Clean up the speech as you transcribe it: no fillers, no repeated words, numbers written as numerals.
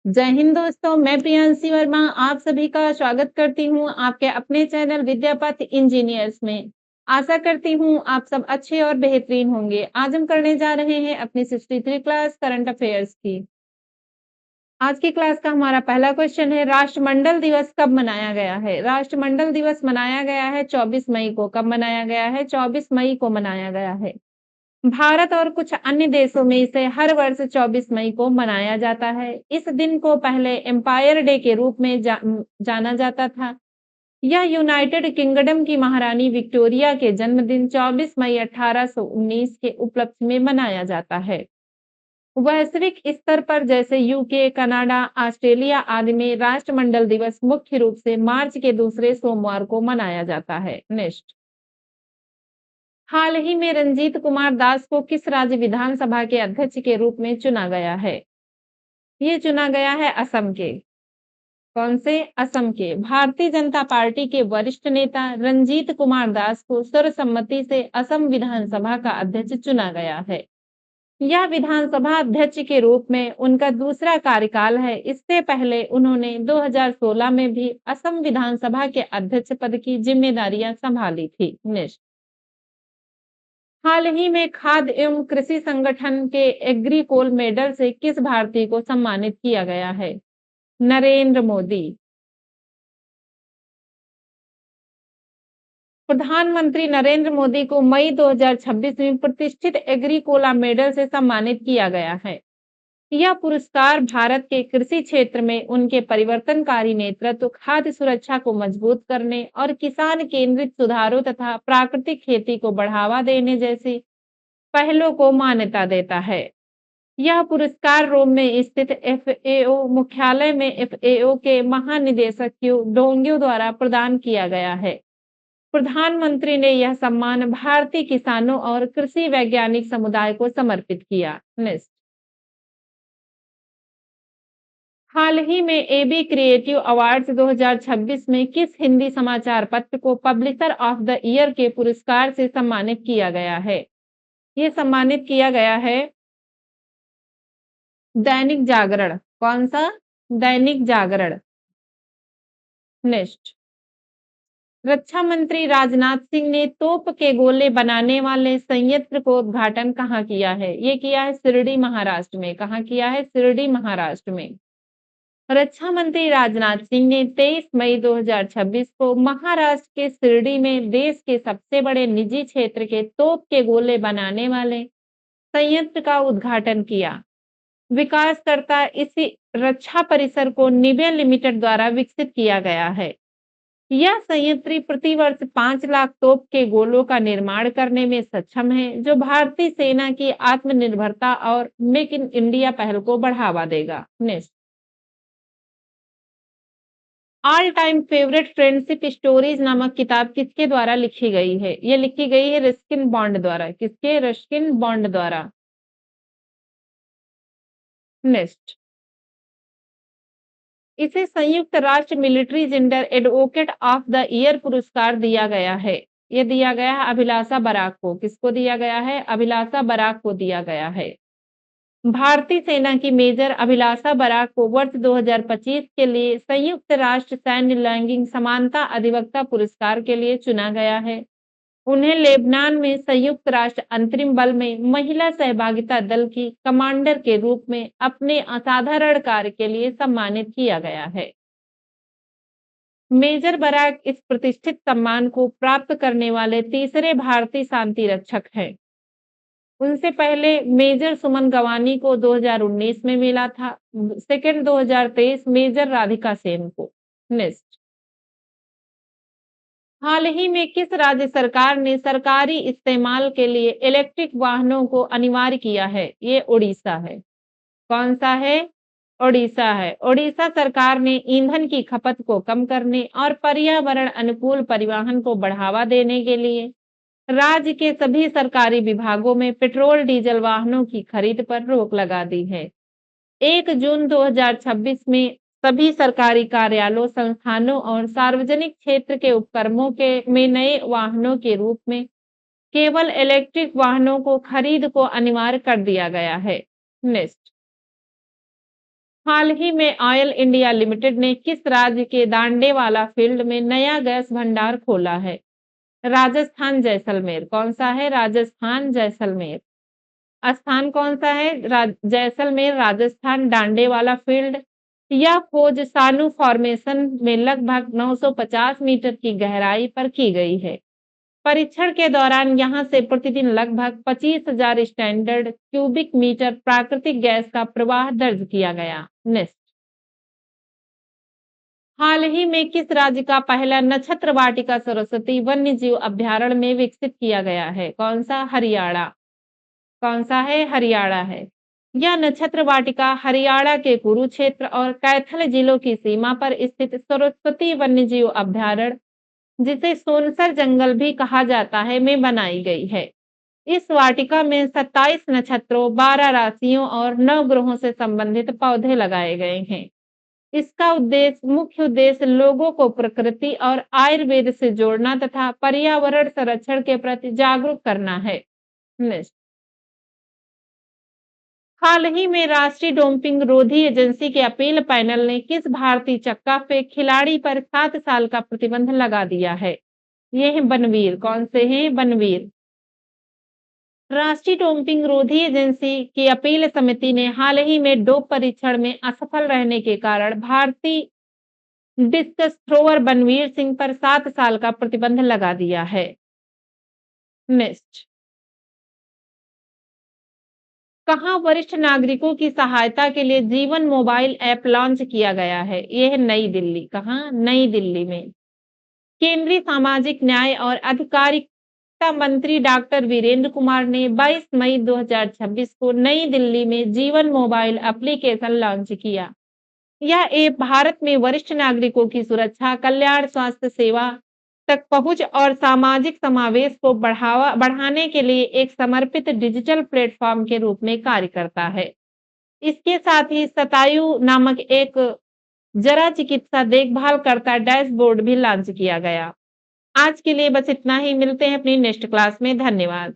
जय हिंद दोस्तों, मैं प्रियांशी वर्मा आप सभी का स्वागत करती हूँ आपके अपने चैनल विद्यापथ इंजीनियर्स में। आशा करती हूँ आप सब अच्छे और बेहतरीन होंगे। आज हम करने जा रहे हैं अपनी 63 क्लास करंट अफेयर्स की। आज की क्लास का हमारा पहला क्वेश्चन है, राष्ट्रमंडल दिवस कब मनाया गया है? राष्ट्रमंडल दिवस मनाया गया है 24 मई को। कब मनाया गया है? 24 मई को मनाया गया है। भारत और कुछ अन्य देशों में इसे हर वर्ष 24 मई को मनाया जाता है। इस दिन को पहले एम्पायर डे के रूप में जाना जाता था। यह यूनाइटेड किंगडम की महारानी विक्टोरिया के जन्मदिन 24 मई 1819 के उपलक्ष्य में मनाया जाता है। वैश्विक स्तर पर जैसे यूके, कनाडा, ऑस्ट्रेलिया आदि में राष्ट्रमंडल दिवस मुख्य रूप से मार्च के दूसरे सोमवार को मनाया जाता है। नेक्स्ट, हाल ही में रंजीत कुमार दास को किस राज्य विधानसभा के अध्यक्ष के रूप में चुना गया है? ये चुना गया है असम के। कौन से? असम के। भारतीय जनता पार्टी के वरिष्ठ नेता रंजीत कुमार दास को सर्वसम्मति से असम विधानसभा का अध्यक्ष चुना गया है। यह विधानसभा अध्यक्ष के रूप में उनका दूसरा कार्यकाल है। इससे पहले उन्होंने 2016 में भी असम विधानसभा के अध्यक्ष पद की जिम्मेदारियां संभाली थी। नेक्स्ट, हाल ही में खाद्य एवं कृषि संगठन के एग्रीकोल मेडल से किस भारतीय को सम्मानित किया गया है? नरेंद्र मोदी। प्रधानमंत्री नरेंद्र मोदी को मई 2026 में प्रतिष्ठित एग्रीकोला मेडल से सम्मानित किया गया है। यह पुरस्कार भारत के कृषि क्षेत्र में उनके परिवर्तनकारी नेतृत्व, खाद्य सुरक्षा को मजबूत करने और किसान केंद्रित सुधारों तथा प्राकृतिक खेती को बढ़ावा देने जैसी पहलों को मान्यता देता है। यह पुरस्कार रोम में स्थित एफएओ मुख्यालय में एफएओ के महानिदेशक क्यू डोंग्यू द्वारा प्रदान किया गया है। प्रधानमंत्री ने यह सम्मान भारतीय किसानों और कृषि वैज्ञानिक समुदाय को समर्पित किया। नेक्स्ट, हाल ही में एबी क्रिएटिव अवार्ड्स 2026 में किस हिंदी समाचार पत्र को पब्लिशर ऑफ द ईयर के पुरस्कार से सम्मानित किया गया है? ये सम्मानित किया गया है दैनिक जागरण। कौन सा? दैनिक जागरण। नेक्स्ट, रक्षा मंत्री राजनाथ सिंह ने तोप के गोले बनाने वाले संयंत्र को उद्घाटन कहाँ किया है? ये किया है शिरडी महाराष्ट्र में। कहाँ किया है? शिरडी महाराष्ट्र में। रक्षा मंत्री राजनाथ सिंह ने 23 मई 2026 को महाराष्ट्र के शिरडी में देश के सबसे बड़े निजी क्षेत्र के तोप के गोले बनाने वाले संयंत्र का उद्घाटन किया। विकासकर्ता इसी रक्षा परिसर को निबे लिमिटेड द्वारा विकसित किया गया है। यह संयंत्र प्रतिवर्ष 5 लाख तोप के गोलों का निर्माण करने में सक्षम है, जो भारतीय सेना की आत्मनिर्भरता और मेक इन इंडिया पहल को बढ़ावा देगा। Next, all time favourite friendship stories नामक किताब किसके द्वारा लिखी गई है? ये लिखी गई है रस्किन बॉन्ड द्वारा। किसके? रस्किन बॉन्ड द्वारा। नेक्स्ट, इसे संयुक्त राष्ट्र military gender advocate of the year पुरस्कार दिया गया है। ये दिया गया है अभिलाषा बराक को। किसको दिया गया है? अभिलाषा बराक को दिया गया है। भारतीय सेना की मेजर अभिलाषा बराक को वर्ष 2025 के लिए संयुक्त राष्ट्र सैन्य लैंगिक समानता अधिवक्ता पुरस्कार के लिए चुना गया है। उन्हें लेबनान में संयुक्त राष्ट्र अंतरिम बल में महिला सहभागिता दल की कमांडर के रूप में अपने असाधारण कार्य के लिए सम्मानित किया गया है। मेजर बराक इस प्रतिष्ठित सम्मान को प्राप्त करने वाले तीसरे भारतीय शांति रक्षक हैं। उनसे पहले मेजर सुमन गवानी को 2019 में मिला था। सेकंड 2023 मेजर राधिका सेन को। नेक्स्ट, हाल ही में किस राज्य सरकार ने सरकारी इस्तेमाल के लिए इलेक्ट्रिक वाहनों को अनिवार्य किया है? ये उड़ीसा है। कौन सा है? ओडिशा है। ओडिशा सरकार ने ईंधन की खपत को कम करने और पर्यावरण अनुकूल परिवहन को बढ़ावा देने के लिए राज्य के सभी सरकारी विभागों में पेट्रोल डीजल वाहनों की खरीद पर रोक लगा दी है। 1 जून 2026 में सभी सरकारी कार्यालयों, संस्थानों और सार्वजनिक क्षेत्र के उपक्रमों के में नए वाहनों के रूप में केवल इलेक्ट्रिक वाहनों को खरीद को अनिवार्य कर दिया गया है। नेक्स्ट, हाल ही में ऑयल इंडिया लिमिटेड ने किस राज्य के दांडेवाला फील्ड में नया गैस भंडार खोला है? राजस्थान जैसलमेर। कौन सा है? राजस्थान जैसलमेर। स्थान कौन सा है? जैसलमेर राजस्थान दांडेवाला फील्ड। यह खोज सानू फॉर्मेशन में लगभग 950 मीटर की गहराई पर की गई है। परीक्षण के दौरान यहां से प्रतिदिन लगभग 25,000 स्टैंडर्ड क्यूबिक मीटर प्राकृतिक गैस का प्रवाह दर्ज किया गया। नेक्स्ट। हाल ही में किस राज्य का पहला नक्षत्र वाटिका सरस्वती वन्य जीव अभयारण्य में विकसित किया गया है? कौन सा? हरियाणा। कौन सा है? हरियाणा है। यह नक्षत्र वाटिका हरियाणा के कुरुक्षेत्र और कैथल जिलों की सीमा पर स्थित सरस्वती वन्यजीव अभयारण्य, जिसे सोनसर जंगल भी कहा जाता है, में बनाई गई है। इस वाटिका में 27 नक्षत्रों, 12 राशियों और 9 ग्रहों से संबंधित पौधे लगाए गए हैं। इसका मुख्य उद्देश्य लोगों को प्रकृति और आयुर्वेद से जोड़ना तथा पर्यावरण संरक्षण के प्रति जागरूक करना है। नेक्स्ट। हाल ही में राष्ट्रीय डोपिंग रोधी एजेंसी के अपील पैनल ने किस भारतीय चक्का फेंक खिलाड़ी पर 7 साल का प्रतिबंध लगा दिया है? ये हैं बनवीर। कौन से हैं? बनवीर। राष्ट्रीय डोपिंग रोधी एजेंसी की अपील समिति ने हाल ही में डोप परीक्षण में असफल रहने के कारण भारतीय डिस्कस थ्रोवर बनवीर सिंह पर 7 साल का प्रतिबंध लगा दिया है। नेक्स्ट। कहाँ वरिष्ठ नागरिकों की सहायता के लिए जीवन मोबाइल ऐप लॉन्च किया गया है? ये है नई दिल्ली। कहाँ? नई दिल्ली में। केंद्रीय सामाजिक न्याय और अधिकारिता मंत्री डॉक्टर वीरेंद्र कुमार ने 22 मई 2026 को नई दिल्ली में जीवन मोबाइल एप्लीकेशन लॉन्च किया। यह ऐप भारत में वरिष्ठ नागरिकों की सुरक्षा, कल्याण, स्वास्थ्य सेवा तक पहुंच और सामाजिक समावेश को बढ़ाने के लिए एक समर्पित डिजिटल प्लेटफॉर्म के रूप में कार्य करता है। इसके साथ ही शतायु नामक एक जरा चिकित्सा देखभाल करता डैशबोर्ड भी लॉन्च किया गया। आज के लिए बस इतना ही। मिलते हैं अपनी नेक्स्ट क्लास में। धन्यवाद।